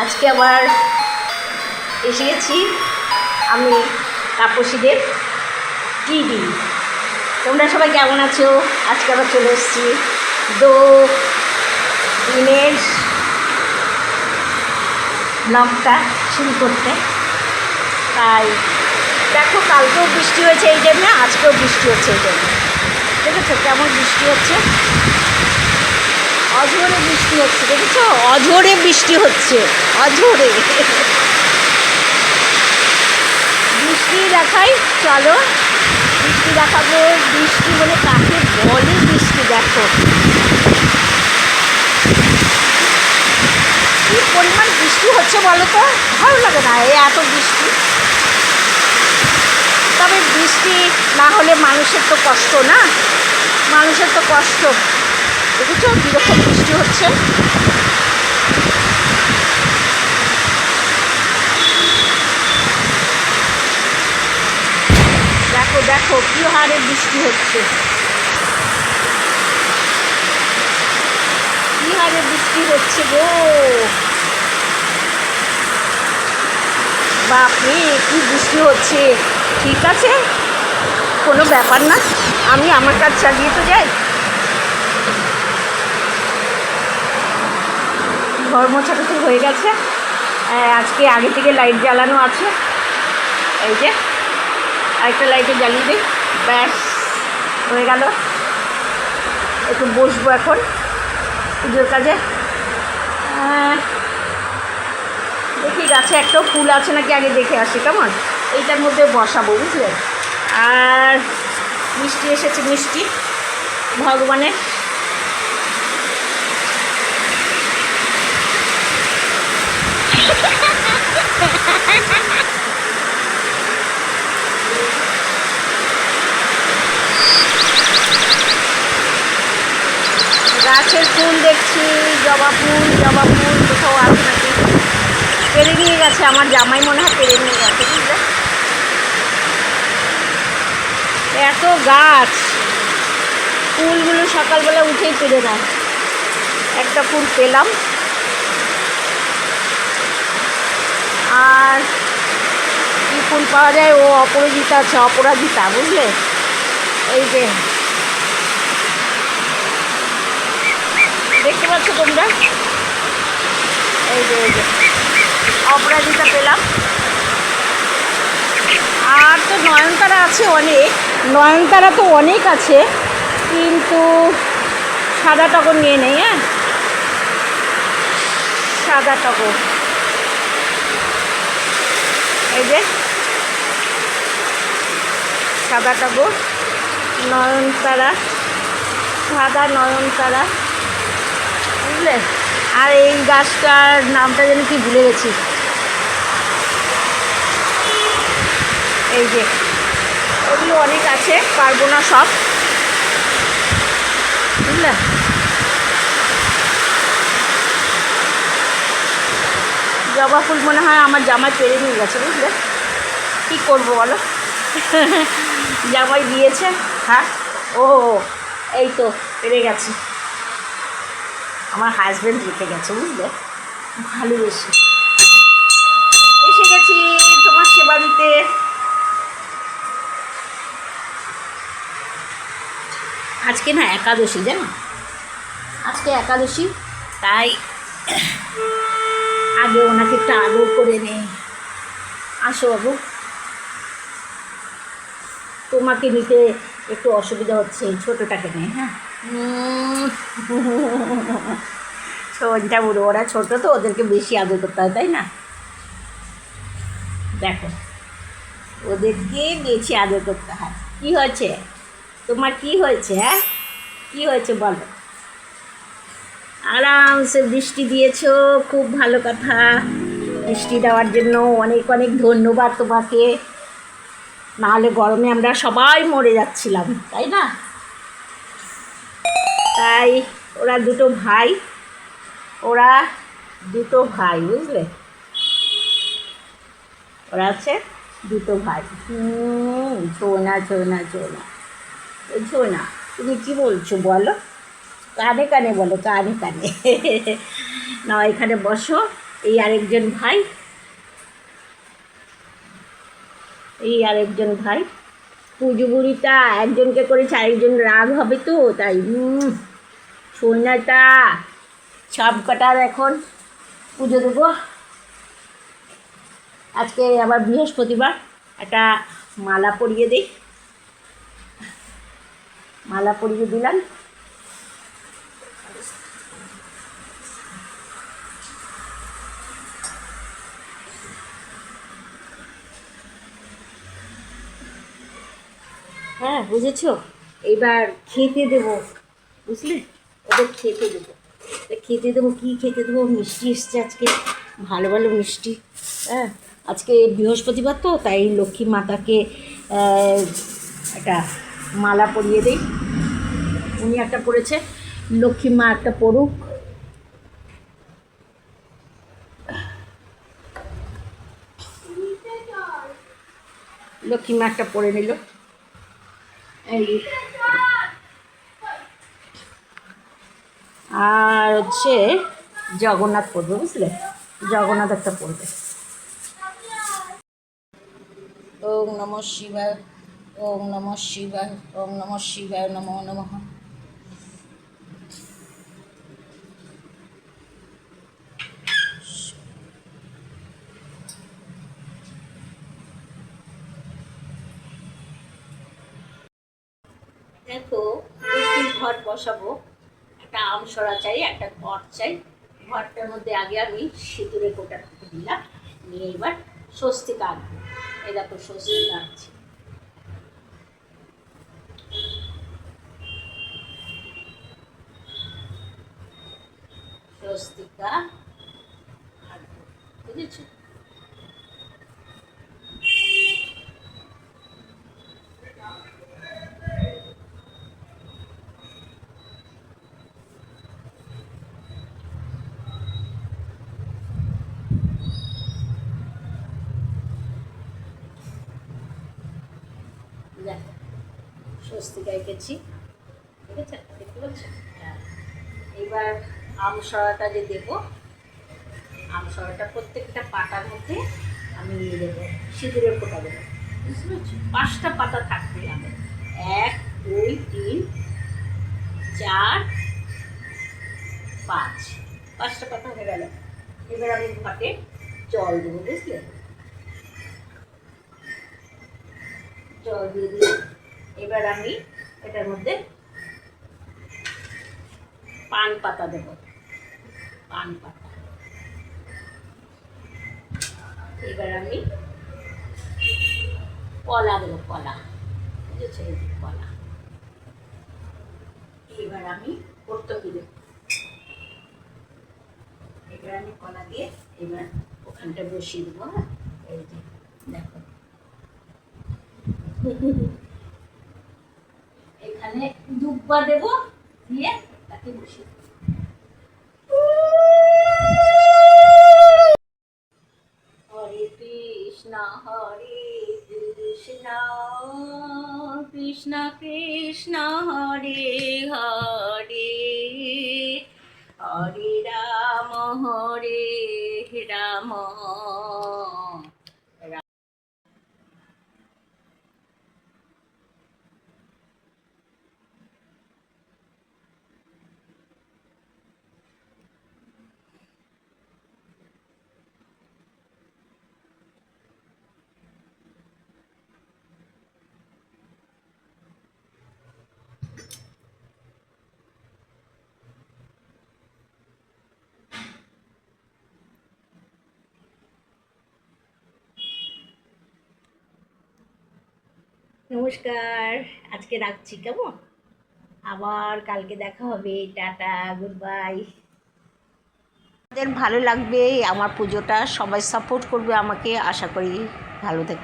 আজকে আবার এসে গেছি আমি তাপসীদের টিভি। তোমরা সবাই কেমন আছো? আজকে আবার চলে এসেছি দিনের ব্লগটা শুরু করতে। তাই দেখো, কালকেও বৃষ্টি হয়েছে এই জন্য, আজকেও বৃষ্টি হচ্ছে এই জন্য। দেখেছো কেমন বৃষ্টি হচ্ছে? অঝোরে বৃষ্টি হচ্ছে, দেখেছো? অঝোরে বৃষ্টি হচ্ছে, অঝোরে বৃষ্টি দেখাই, চলো বৃষ্টি দেখাবো। বৃষ্টি বলে কাকে বলে বৃষ্টি? দেখো কি পরিমাণ বৃষ্টি হচ্ছে বলো তো, ভালো লাগে না এই এত বৃষ্টি। তবে বৃষ্টি না হলে মানুষের তো কষ্ট, না? মানুষের তো কষ্ট। দেখেছো কীরকম বৃষ্টি হচ্ছে? দেখো দেখো কী হারে বৃষ্টি হচ্ছে, কী হারে বৃষ্টি হচ্ছে গো, বাপরে কি বৃষ্টি হচ্ছে। ঠিক আছে, কোনো ব্যাপার না, আমি আমার কাজ চালিয়ে তো যাই। ঘর মোছাটা তো হয়ে গেছে, আজকে আগে থেকে লাইট জ্বালানো আছে। এই যে আরেকটা লাইটে জ্বালিয়ে দিই, ব্যাস হয়ে গেল। একটু বসবো এখন পুজোর কাজে। দেখি গাছে একটা ফুল আছে নাকি আগে দেখে আসি, কেমন এইটার মধ্যে বসাবো, বুঝলে? আর মিষ্টি এসেছে, মিষ্টি ভগবানের। গাছের ফুল দেখছি, জবা ফুল, জবা ফুল কোথাও আছে নাকি? পেরে নিয়ে গেছে আমার জামাই, মনে হয় পেরে নিয়ে গেছে, বুঝলে? এত গাছ, ফুলগুলো সকালবেলা উঠেই পেরে নেয়। একটা ফুল পেলাম। আর কী ফুল পাওয়া যায়? ও অপরাজিতা আছে, অপরাজিতা, বুঝলে? এই যে দেখতে পাচ্ছ তোমরা, এই যে এই যে অপরাজিতা পেলাম। আর তো নয়নতারা আছে অনেক, নয়নতারা তো অনেক আছে, কিন্তু সাদা টগর নিয়ে নেই। হ্যাঁ, সাদা টগর, এই যে সাদা টগর, নয়নতারা, সাদা নয়নতারা, বুঝলে? আর এই গাছটার নামটা যেন কি ভুলে গেছি। এই যে ওগুলো অনেক আছে, পারবো না সব, বুঝলে? জবা ফুল মনে হয় আমার জামাই পেরে নিয়ে গেছে, বুঝলে? কী করবো বলো, জামাই দিয়েছে। হ্যাঁ, ও এই তো পেরে গেছে, আমার হাজব্যান্ড রেখে গেছে, বুঝলে? ভালোবেসে এসে গেছি তোমার সেবা দিতে। আজকে না একাদশী, জানো? আজকে একাদশী, তাই আগে ওনাকে একটু আদর করে নেই। আসো বাবু, তোমাকে নিতে একটু অসুবিধা হচ্ছে, ছোটোটাকে নেই। হ্যাঁ, ছোটটা বুড়ো, ওরা ছোটো তো, ওদেরকে বেশি আদর করতে হয়, তাই না? দেখো ওদেরকে বেশি আদর করতে হয়। কী হয়েছে তোমার, কী হয়েছে? হ্যাঁ, কী হয়েছে বলো? আরামসে বৃষ্টি দিয়েছো, খুব ভালো কথা। বৃষ্টি দেওয়ার জন্য অনেক অনেক ধন্যবাদ তোমাকে, নাহলে গরমে আমরা সবাই মরে যাচ্ছিলাম, তাই না? তাই ওরা দুটো ভাই, ওরা দুটো ভাই, বুঝলে? ওরা আছে দুটো ভাই। ছোনা ছোনা ছোনা ছোনা, তুমি কি বলছো বলো? কানে কানে বলো, কানে কানে। না, এখানে বসো, এই আরেকজন ভাই, এই আরেকজন ভাই। পুজো বুড়িটা একজনকে করেছে, আরেকজন রাগ হবে তো তাই। সন্ধ্যাটা সব কটার এখন পুজো দেবো। আজকে আবার বৃহস্পতিবার, একটা মালা পরিয়ে দিই। মালা পরিয়ে দিলাম। হ্যাঁ বুঝেছো, এবার খেতে দেবো, বুঝলে, ওদের খেতে দেবো। খেতে দেবো, কী খেতে দেবো, মিষ্টি এসছে আজকে, ভালো ভালো মিষ্টি। হ্যাঁ, আজকে বৃহস্পতিবার তো তাই লক্ষ্মী মাতাকে একটা মালা পরিয়ে দিই। উনি একটা পড়েছে, লক্ষ্মী মা একটা পড়ুক। লক্ষ্মী মা একটা পরে নিল। এই আর হচ্ছে জগন্নাথ পড়বে, বুঝলে, জগন্নাথ একটা পড়বে। ওম নমঃ শিবায়, ওম নমঃ শিবায়, ওম নমঃ শিবায়, নমো নমঃ। দেখো, লক্ষ্মীর ঘট বসাবো, একটা আমসরা চাই, একটা ঘট চাই। ঘরটার মধ্যে আগে আমি সিঁদুরের কোটা দিলাম, নিয়ে এবার স্বস্তিক আঁকবো। এই দেখো স্বস্তিক আঁকছি। স্বস্তিকা আঁকবো, বুঝেছো? দেখো স্বস্তিকা এঁকেছি, ঠিক আছে, দেখতে পাচ্ছ? হ্যাঁ, এবার আমসরাটা যে দেবো, আমসরাটা প্রত্যেকটা পাতার মধ্যে আমি নিয়ে দেবো, সিঁদুরের ফোঁটা দেবো, বুঝতে পারছি? 5টা পাতা থাকবে আমার, 1 2 3 4 5, 5টা পাতা হয়ে গেল। এবার আমি ঘটে জল দেবো, বুঝলে, জল দিয়ে দিই। এবার আমি এটার মধ্যে পান পাতা দেবো, পান পাতা। এবার আমি কলা দেবো, কলা, বুঝেছো, এই যে কলা। এবার আমি কর্তকি দেবো, এবার আমি কলা দিয়ে এবার ওখানটা বসিয়ে দেবো। হ্যাঁ, এই যে দেখো, এখানে দুব্বা দেবো, দিয়ে তাকে বসিয়ে দেবো। হরে কৃষ্ণ কৃষ্ণ কৃষ্ণ হরে হরে, হরে রাম নমস্কার, আজকে রাখছি, কেমন? আবার কালকে দেখা হবে, টাটা, গুড বাই। আপনাদের ভালো লাগবে আমার পুজোটা, সবাই সাপোর্ট করবে আমাকে, আশা করি। ভালো থেকো।